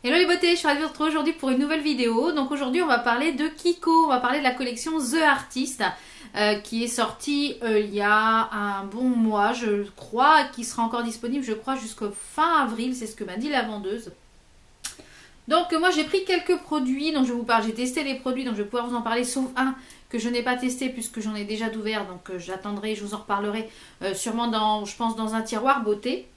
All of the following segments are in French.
Hello les beautés, je suis ravie de vous retrouver aujourd'hui pour une nouvelle vidéo. Donc aujourd'hui on va parler de Kiko, on va parler de la collection The Artist qui est sortie il y a un bon mois je crois, qui sera encore disponible je crois jusqu'au fin avril, c'est ce que m'a dit la vendeuse. Donc moi j'ai pris quelques produits dont je vous parle, j'ai testé les produits donc je vais pouvoir vous en parler sauf un que je n'ai pas testé puisque j'en ai déjà d'ouvert, donc j'attendrai, je vous en reparlerai sûrement dans, je pense dans un tiroir beauté.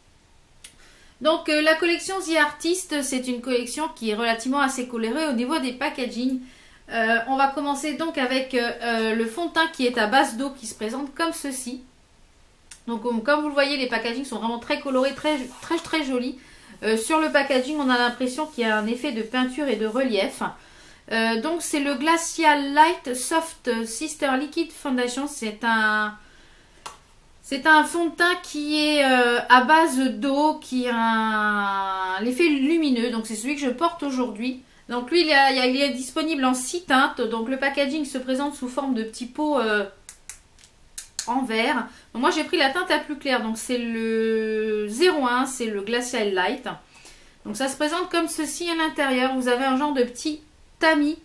Donc la collection The Artist, c'est une collection qui est relativement assez colorée au niveau des packaging. On va commencer donc avec le fond de teint qui est à base d'eau qui se présente comme ceci. Donc comme vous le voyez, les packaging sont vraiment très colorés, très jolis. Sur le packaging, on a l'impression qu'il y a un effet de peinture et de relief. Donc c'est le Glacial Light Soft Sister Liquid Foundation. C'est un fond de teint qui est à base d'eau, qui a l'effet lumineux. Donc c'est celui que je porte aujourd'hui. Donc lui il est disponible en 6 teintes. Donc le packaging se présente sous forme de petits pots en verre. Donc moi j'ai pris la teinte la plus claire. Donc c'est le 01, c'est le Glacial Light. Donc ça se présente comme ceci à l'intérieur. Vous avez un genre de petit tamis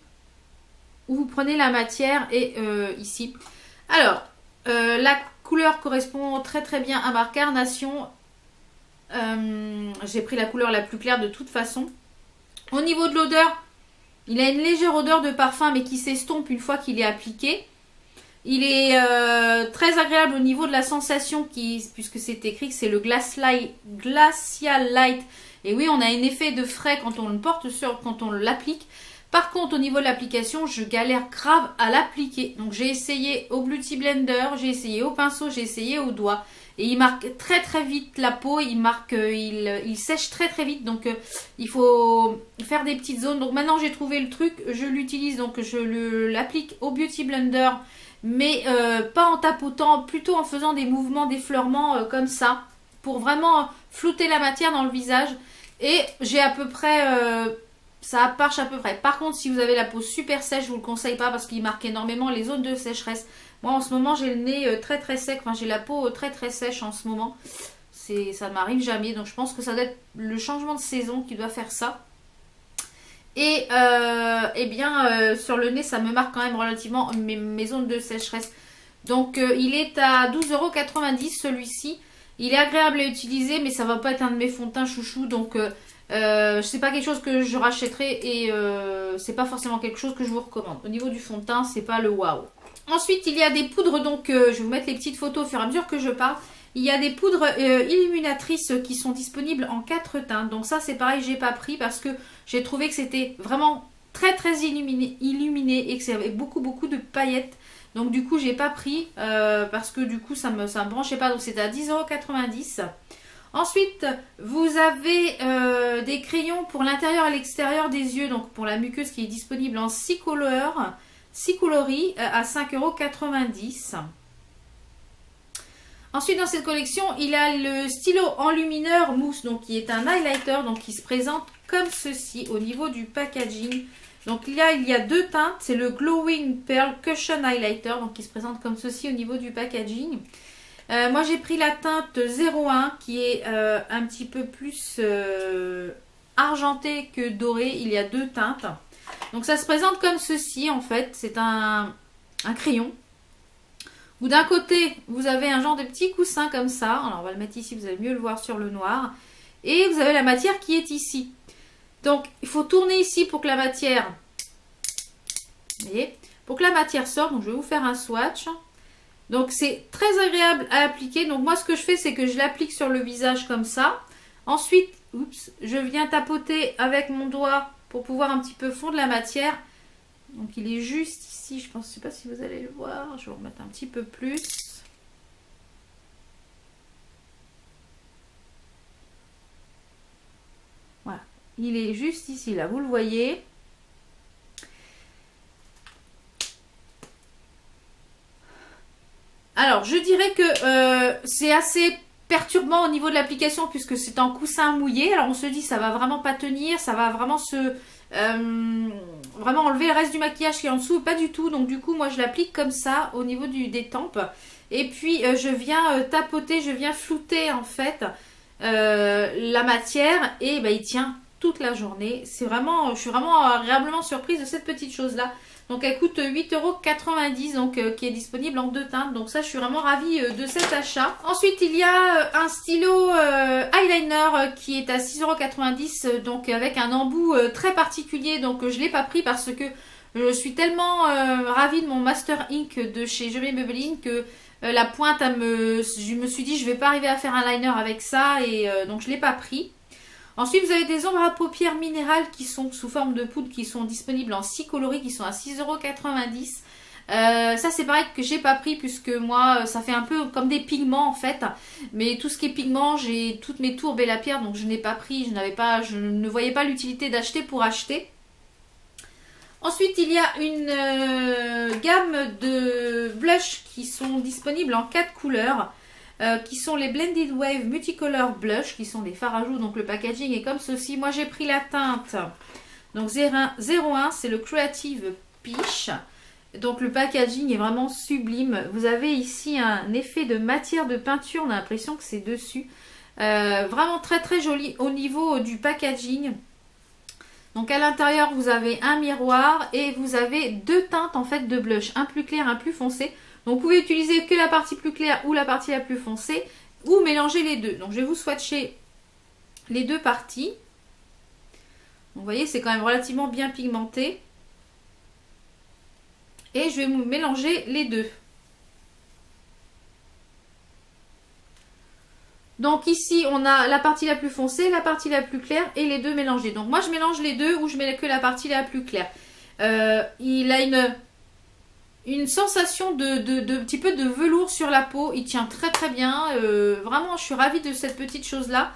où vous prenez la matière et ici. Alors la couleur correspond très bien à ma carnation. J'ai pris la couleur la plus claire de toute façon. Au niveau de l'odeur, il a une légère odeur de parfum mais qui s'estompe une fois qu'il est appliqué. Il est très agréable au niveau de la sensation puisque c'est écrit que c'est le Glacial Light. Et oui, on a un effet de frais quand on le porte quand on l'applique. Par contre, au niveau de l'application, je galère grave à l'appliquer. Donc, j'ai essayé au Beauty Blender, j'ai essayé au pinceau, j'ai essayé au doigt. Et il marque très vite la peau, il sèche très vite. Donc, il faut faire des petites zones. Donc, maintenant, j'ai trouvé le truc, je l'utilise. Donc, je l'applique au Beauty Blender. Mais pas en tapotant, plutôt en faisant des mouvements d'effleurement comme ça. Pour vraiment flouter la matière dans le visage. Et j'ai à peu près... ça marche à peu près. Par contre, si vous avez la peau super sèche, je vous le conseille pas parce qu'il marque énormément les zones de sécheresse. Moi, en ce moment, j'ai le nez très sec. Enfin, j'ai la peau très sèche en ce moment. Ça ne m'arrive jamais. Donc, je pense que ça doit être le changement de saison qui doit faire ça. Et eh bien, sur le nez, ça me marque quand même relativement mes zones de sécheresse. Donc, il est à 12,90 € celui-ci. Il est agréable à utiliser, mais ça va pas être un de mes fonds de teint chouchou. Donc, c'est pas quelque chose que je rachèterai et c'est pas forcément quelque chose que je vous recommande. Au niveau du fond de teint, c'est pas le waouh. Ensuite, il y a des poudres, donc je vais vous mettre les petites photos au fur et à mesure que je parle. Il y a des poudres illuminatrices qui sont disponibles en 4 teintes. Donc ça, c'est pareil, j'ai pas pris parce que j'ai trouvé que c'était vraiment très illuminé et que ça avait beaucoup de paillettes. Donc du coup, j'ai pas pris parce que du coup, ça me branchait pas. Donc c'était à 10,90 €. Ensuite, vous avez des crayons pour l'intérieur et l'extérieur des yeux, donc pour la muqueuse qui est disponible en 6 coloris à 5,90 €. Ensuite, dans cette collection, il a le stylo enlumineur mousse, donc qui est un highlighter, donc qui se présente comme ceci au niveau du packaging. Donc là, il y a 2 teintes, c'est le Glowing Pearl Cushion Highlighter, donc qui se présente comme ceci au niveau du packaging. Moi j'ai pris la teinte 01 qui est un petit peu plus argentée que dorée. Il y a 2 teintes. Donc ça se présente comme ceci en fait. C'est un crayon. Où d'un côté vous avez un genre de petit coussin comme ça. Alors on va le mettre ici, vous allez mieux le voir sur le noir. Et vous avez la matière qui est ici. Donc il faut tourner ici pour que la matière... Vous voyez, pour que la matière sorte. Donc je vais vous faire un swatch. Donc c'est très agréable à appliquer. Donc moi ce que je fais c'est que je l'applique sur le visage comme ça. Ensuite, je viens tapoter avec mon doigt pour pouvoir un petit peu fondre la matière. Donc il est juste ici, je sais pas si vous allez le voir. Je vais vous remettre un petit peu plus. Voilà, il est juste ici là, vous le voyez. Alors, je dirais que c'est assez perturbant au niveau de l'application puisque c'est en coussin mouillé. Alors, on se dit ça va vraiment pas tenir, ça va vraiment vraiment enlever le reste du maquillage qui est en dessous. Pas du tout. Donc, du coup, moi, je l'applique comme ça au niveau des tempes. Et puis, je viens tapoter, je viens flouter en fait la matière et bah, il tient toute la journée. C'est vraiment, je suis vraiment agréablement surprise de cette petite chose-là. Donc elle coûte 8,90 €, donc qui est disponible en 2 teintes. Donc ça, je suis vraiment ravie de cet achat. Ensuite, il y a un stylo eyeliner qui est à 6,90 €, donc avec un embout très particulier. Donc je ne l'ai pas pris parce que je suis tellement ravie de mon Master Ink de chez Je Mets Maybelline que la pointe, je me suis dit je vais pas arriver à faire un liner avec ça et donc je ne l'ai pas pris. Ensuite, vous avez des ombres à paupières minérales qui sont sous forme de poudre, qui sont disponibles en 6 coloris, qui sont à 6,90 €. Ça, c'est pareil que j'ai pas pris puisque moi, ça fait un peu comme des pigments en fait. Mais tout ce qui est pigment, j'ai toutes mes tourbes et la pierre, donc je n'ai pas pris. Je ne voyais pas l'utilité d'acheter pour acheter. Ensuite, il y a une gamme de blushs qui sont disponibles en 4 couleurs. Qui sont les Blended Wave Multicolor Blush, qui sont des fards à joues. Donc le packaging est comme ceci. Moi j'ai pris la teinte donc 01, c'est le Creative Peach. Donc le packaging est vraiment sublime. Vous avez ici un effet de matière de peinture, on a l'impression que c'est dessus. Vraiment très très joli au niveau du packaging. Donc à l'intérieur vous avez un miroir et vous avez 2 teintes en fait de blush, un plus clair, un plus foncé. Donc vous pouvez utiliser que la partie plus claire ou la partie la plus foncée ou mélanger les deux. Donc je vais vous swatcher les deux parties. Donc, vous voyez, c'est quand même relativement bien pigmenté. Et je vais mélanger les deux. Donc ici on a la partie la plus foncée, la partie la plus claire et les deux mélangés. Donc moi je mélange les deux ou je mets que la partie la plus claire. Il a une sensation de petit peu de velours sur la peau. Il tient très très bien. Vraiment, je suis ravie de cette petite chose-là.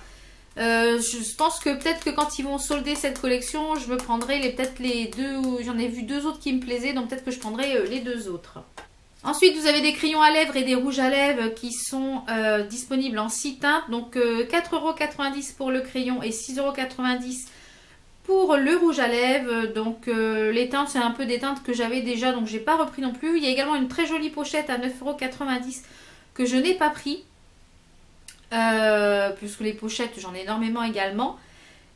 Je pense que peut-être que quand ils vont solder cette collection, je me prendrai peut-être les deux. J'en ai vu 2 autres qui me plaisaient, donc peut-être que je prendrai les 2 autres. Ensuite, vous avez des crayons à lèvres et des rouges à lèvres qui sont disponibles en 6 teintes. Donc 4,90 € pour le crayon et 6,90 € pour le rouge à lèvres. Donc les teintes, c'est un peu des teintes que j'avais déjà, donc j'ai pas repris non plus. Il y a également une très jolie pochette à 9,90 € que je n'ai pas pris. Puisque les pochettes, j'en ai énormément également.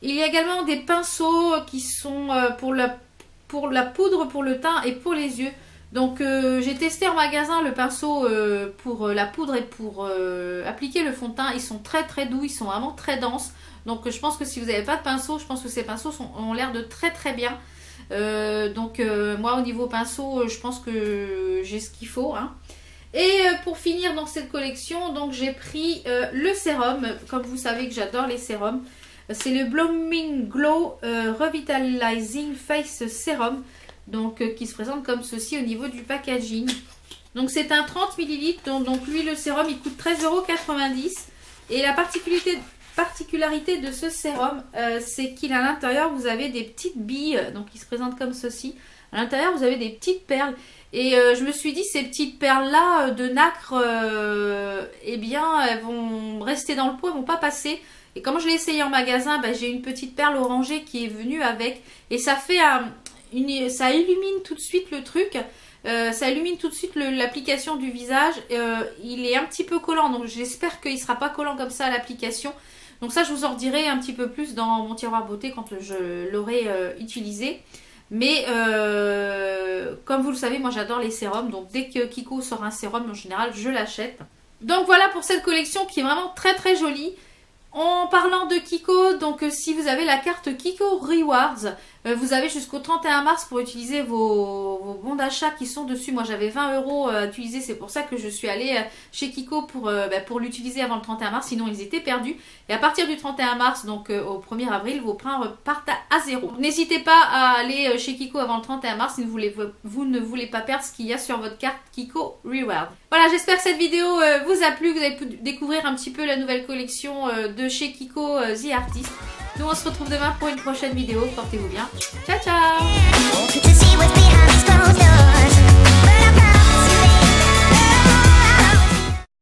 Il y a également des pinceaux qui sont pour la poudre, pour le teint et pour les yeux. Donc j'ai testé en magasin le pinceau pour la poudre et pour appliquer le fond de teint. Ils sont très très doux, ils sont vraiment très denses. Donc je pense que si vous n'avez pas de pinceau, je pense que ces pinceaux ont l'air de très très bien. Moi au niveau pinceau, je pense que j'ai ce qu'il faut. Hein. Et pour finir dans cette collection, donc j'ai pris le sérum. Comme vous savez que j'adore les sérums. C'est le Blooming Glow Revitalizing Face Serum. Donc qui se présente comme ceci au niveau du packaging. Donc c'est un 30 ml. Donc lui le sérum il coûte 13,90 €. Et la particularité de ce sérum, c'est qu'à l'intérieur vous avez des petites billes, donc il se présente comme ceci. À l'intérieur vous avez des petites perles et je me suis dit ces petites perles là de nacre, eh bien elles vont rester dans le pot, elles vont pas passer. Et comme je l'ai essayé en magasin, j'ai une petite perle orangée qui est venue avec et ça fait ça illumine tout de suite le truc. Ça illumine tout de suite l'application du visage. Il est un petit peu collant, donc j'espère qu'il ne sera pas collant comme ça à l'application. Donc ça, je vous en dirai un petit peu plus dans mon tiroir beauté quand je l'aurai utilisé. Mais comme vous le savez, moi j'adore les sérums. Donc dès que Kiko sort un sérum, en général, je l'achète. Donc voilà pour cette collection qui est vraiment très très jolie. En parlant de Kiko, donc si vous avez la carte Kiko Rewards, vous avez jusqu'au 31 mars pour utiliser vos bons d'achat qui sont dessus. Moi j'avais 20 € à utiliser, c'est pour ça que je suis allée chez Kiko pour l'utiliser avant le 31 mars, sinon ils étaient perdus. Et à partir du 31 mars, donc au 1er avril, vos points repartent à 0. N'hésitez pas à aller chez Kiko avant le 31 mars si vous ne voulez pas perdre ce qu'il y a sur votre carte Kiko Rewards. Voilà, j'espère que cette vidéo vous a plu, que vous avez pu découvrir un petit peu la nouvelle collection de chez Kiko The Artist. Nous on se retrouve demain pour une prochaine vidéo. Portez-vous bien. Ciao ciao.